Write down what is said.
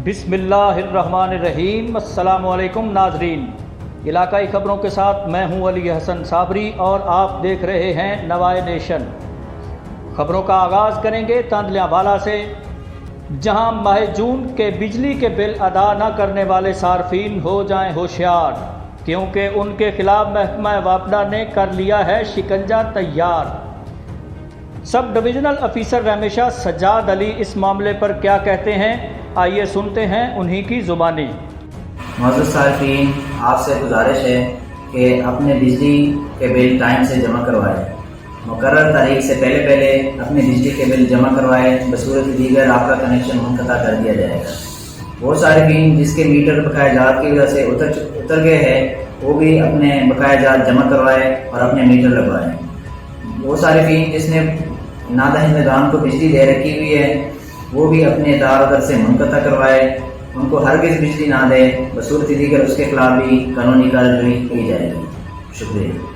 بسم اللہ الرحمن الرحیم۔ السلام علیکم ناظرین، علاقائی خبروں کے ساتھ میں ہوں علی حسن صابری اور آپ دیکھ رہے ہیں نوائے نیشن۔ خبروں کا آغاز کریں گے تاندلیاں والا سے، جہاں ماہ جون کے بجلی کے بل ادا نہ کرنے والے صارفین ہو جائیں ہوشیار، کیونکہ ان کے خلاف محکمہ واپڈا نے کر لیا ہے شکنجہ تیار۔ سب ڈویژنل آفیسر رحمے سجاد علی اس معاملے پر کیا کہتے ہیں، آئیے سنتے ہیں انہی کی زبانی۔ معزز صارفین، آپ سے گزارش ہے کہ اپنے بجلی کے بل ٹائم سے جمع کروائیں، مقرر تاریخ سے پہلے اپنے بجلی کے بل جمع کروائیں، بصورت دیگر آپ کا کنیکشن منقطع کر دیا جائے گا۔ وہ صارفین جس کے میٹر بقایا جات کی وجہ سے اتر گئے ہیں، وہ بھی اپنے بقایا جات جمع کروائیں اور اپنے میٹر لگوائیں۔ وہ صارفین جس نے نادہ نظام کو بجلی دے رکھی ہوئی ہے، وہ بھی اپنے دار و در سے منقطع کروائے، ان کو ہرگز بجلی نہ دے، بصورت دیگر اس کے خلاف بھی قانونی کارروائی کی جائے گی۔ شکریہ۔